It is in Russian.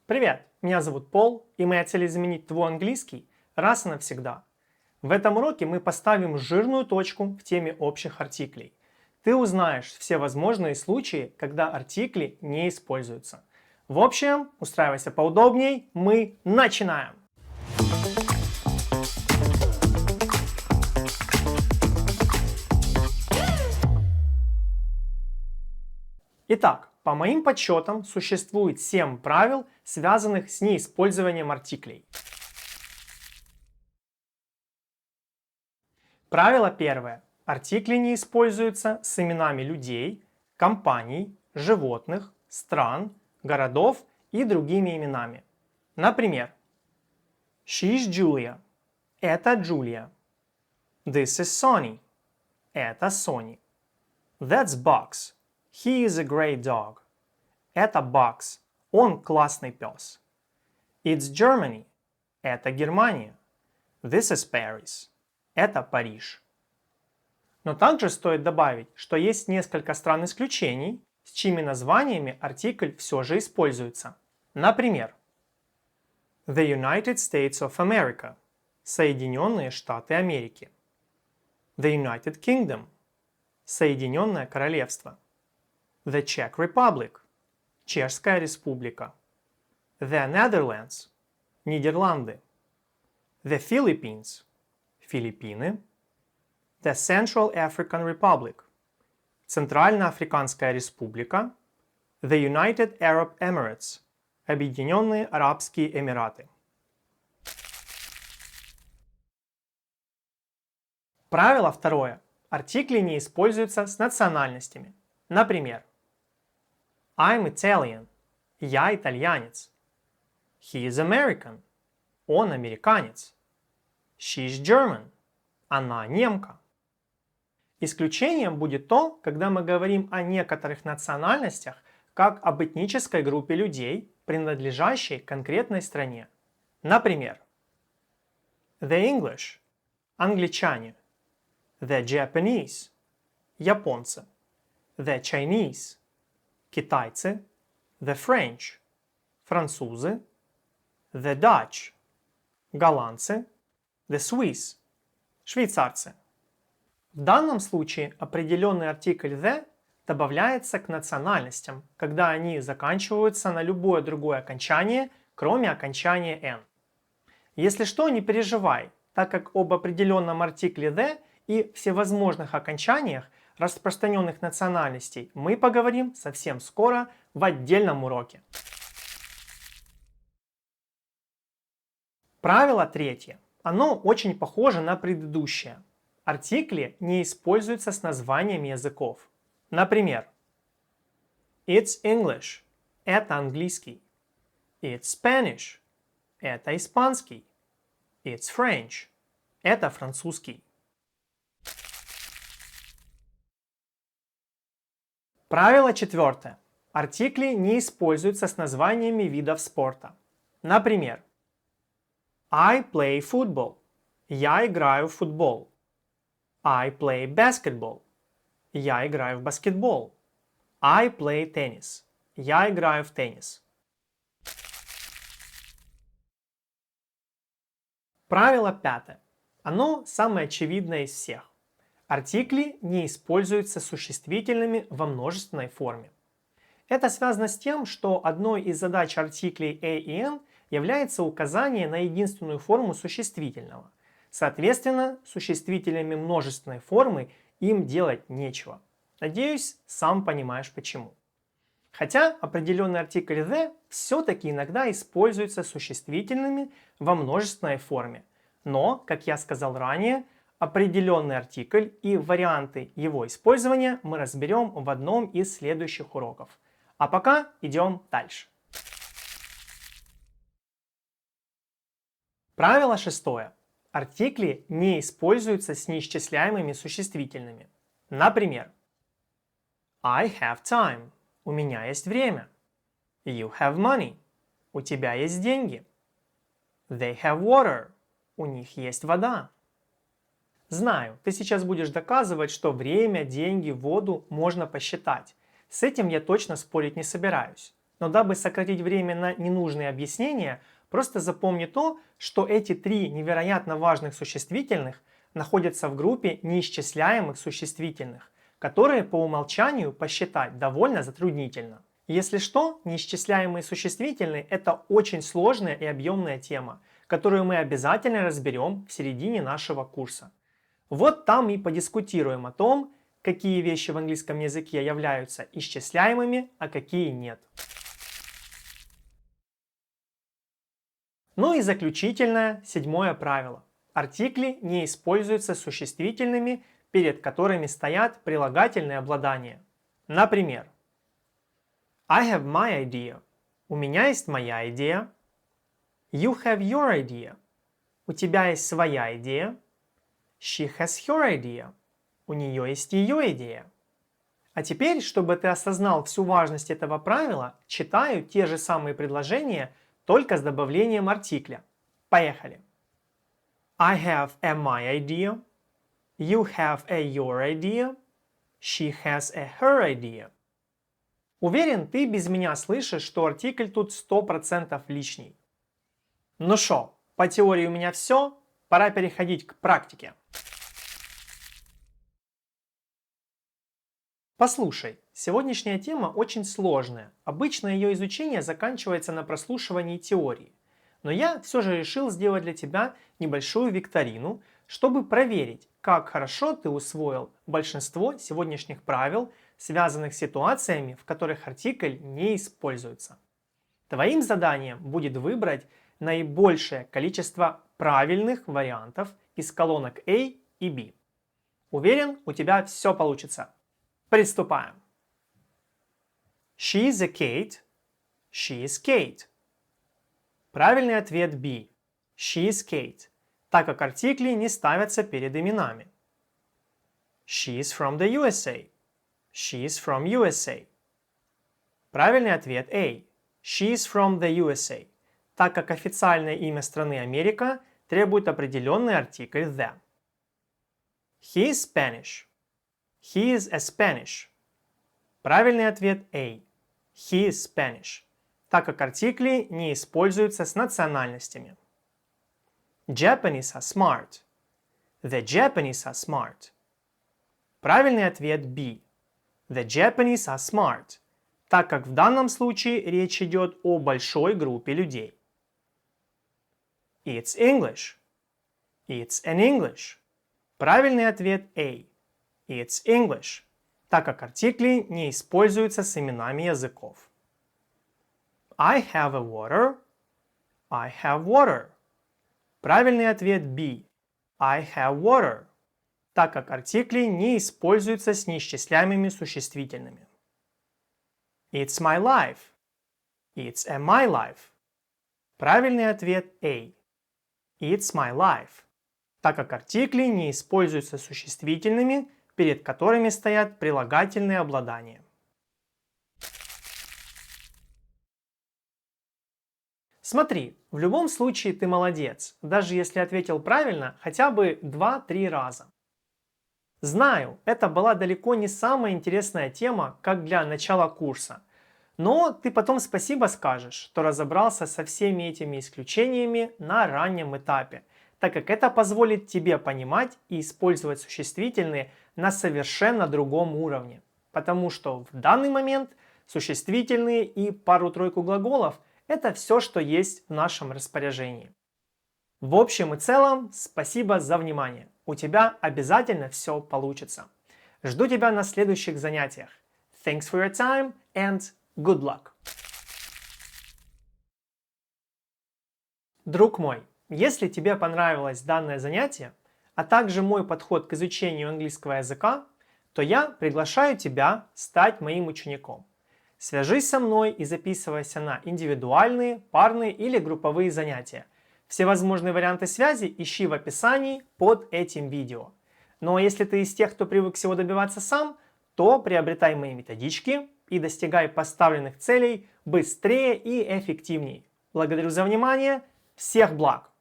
Привет, меня зовут Пол, и моя цель изменить твой английский раз и навсегда. В этом уроке мы поставим жирную точку в теме общих артиклей. Ты узнаешь все возможные случаи, когда артикли не используются. В общем, устраивайся поудобней, мы начинаем! Итак, по моим подсчетам, существует 7 правил, связанных с неиспользованием артиклей. Правило первое. Артикли не используются с именами людей, компаний, животных, стран, городов и другими именами. Например, She's Julia. Это Джулия. This is Sonny. Это Сони. That's Bugs. He is a great dog. Это Bugs. Он классный пес. It's Germany. Это Германия. This is Paris. Это Париж. Но также стоит добавить, что есть несколько стран-исключений, с чьими названиями артикль все же используется. Например, The United States of America. Соединенные Штаты Америки. The United Kingdom. Соединенное Королевство. The Czech Republic. Чешская Республика. The Netherlands. Нидерланды. The Philippines. Филиппины. The Central African Republic. Центральноафриканская Республика. The United Arab Emirates. Объединенные Арабские Эмираты. Правило второе. Артикли не используются с национальностями. Например, I'm Italian. Я итальянец. He is American. Он американец. She's German. Она немка. Исключением будет то, когда мы говорим о некоторых национальностях как об этнической группе людей, принадлежащей конкретной стране. Например, The English – англичане. The Japanese – японцы. The Chinese – китайцы. The French – французы. The Dutch – голландцы. The Swiss – швейцарцы. В данном случае определенный артикль the добавляется к национальностям, когда они заканчиваются на любое другое окончание, кроме окончания n. Если что, не переживай, так как об определенном артикле the и всевозможных окончаниях распространенных национальностей мы поговорим совсем скоро в отдельном уроке. Правило третье. Оно очень похоже на предыдущее. Артикли не используются с названиями языков. Например, It's English – это английский. It's Spanish – это испанский. It's French – это французский. Правило четвертое. Артикли не используются с названиями видов спорта. Например, I play football. Я играю в футбол. I play basketball. Я играю в баскетбол. I play tennis. Я играю в теннис. Правило пятое. Оно самое очевидное из всех. Артикли не используются существительными во множественной форме. Это связано с тем, что одной из задач артиклей a и n является указание на единственную форму существительного. Соответственно, существителями множественной формы им делать нечего. Надеюсь, сам понимаешь почему. Хотя определенный артикль the все-таки иногда используется существительными во множественной форме. Но, как я сказал ранее, определенный артикль и варианты его использования мы разберем в одном из следующих уроков. А пока идем дальше. Правило шестое. Артикли не используются с неисчисляемыми существительными. Например, I have time. У меня есть время. You have money. У тебя есть деньги. They have water. У них есть вода. Знаю, ты сейчас будешь доказывать, что время, деньги, воду можно посчитать. С этим я точно спорить не собираюсь. Но дабы сократить время на ненужные объяснения, просто запомни то, что эти три невероятно важных существительных находятся в группе неисчисляемых существительных, которые по умолчанию посчитать довольно затруднительно. Если что, неисчисляемые существительные – это очень сложная и объемная тема, которую мы обязательно разберем в середине нашего курса. Вот там и подискутируем о том, какие вещи в английском языке являются исчисляемыми, а какие нет. Ну и заключительное, седьмое правило. Артикли не используются существительными, перед которыми стоят прилагательные обладания. Например, I have my idea. У меня есть моя идея. You have your idea. У тебя есть своя идея. She has her idea. У нее есть ее идея. А теперь, чтобы ты осознал всю важность этого правила, читаю те же самые предложения, только с добавлением артикля. Поехали. I have a my idea. You have a your idea. She has a her idea. Уверен, ты без меня слышишь, что артикль тут 100% лишний. Ну шо, по теории у меня все, пора переходить к практике. Послушай, сегодняшняя тема очень сложная. Обычно ее изучение заканчивается на прослушивании теории. Но я все же решил сделать для тебя небольшую викторину, чтобы проверить, как хорошо ты усвоил большинство сегодняшних правил, связанных с ситуациями, в которых артикль не используется. Твоим заданием будет выбрать наибольшее количество правильных вариантов из колонок A и B. Уверен, у тебя все получится. Приступаем. She is a Kate. She is Kate. Правильный ответ B. She is Kate, так как артикли не ставятся перед именами. She is from the USA. She is from USA. Правильный ответ A. She is from the USA, так как официальное имя страны Америка требует определенный артикль the. He is Spanish. He is a Spanish. Правильный ответ A. He is Spanish, так как артикли не используются с национальностями. Japanese are smart. The Japanese are smart. Правильный ответ B. The Japanese are smart, так как в данном случае речь идет о большой группе людей. It's English. It's an English. Правильный ответ A. It's English, так как артикли не используются с именами языков. I have a water. I have water. Правильный ответ B. I have water, так как артикли не используются с неисчисляемыми существительными. It's my life. It's a my life. Правильный ответ A. It's my life, так как артикли не используются существительными, перед которыми стоят прилагательные обладания. Смотри, в любом случае ты молодец, даже если ответил правильно хотя бы 2-3 раза. Знаю, это была далеко не самая интересная тема, как для начала курса, но ты потом спасибо скажешь, что разобрался со всеми этими исключениями на раннем этапе, так как это позволит тебе понимать и использовать существительные на совершенно другом уровне, потому что в данный момент существительные и пару-тройку глаголов – это все, что есть в нашем распоряжении. В общем и целом, спасибо за внимание. У тебя обязательно все получится. Жду тебя на следующих занятиях. Thanks for your time and good luck. Друг мой, если тебе понравилось данное занятие, а также мой подход к изучению английского языка, то я приглашаю тебя стать моим учеником. Свяжись со мной и записывайся на индивидуальные, парные или групповые занятия. Все возможные варианты связи ищи в описании под этим видео. Но если ты из тех, кто привык всего добиваться сам, то приобретай мои методички и достигай поставленных целей быстрее и эффективнее. Благодарю за внимание, всех благ!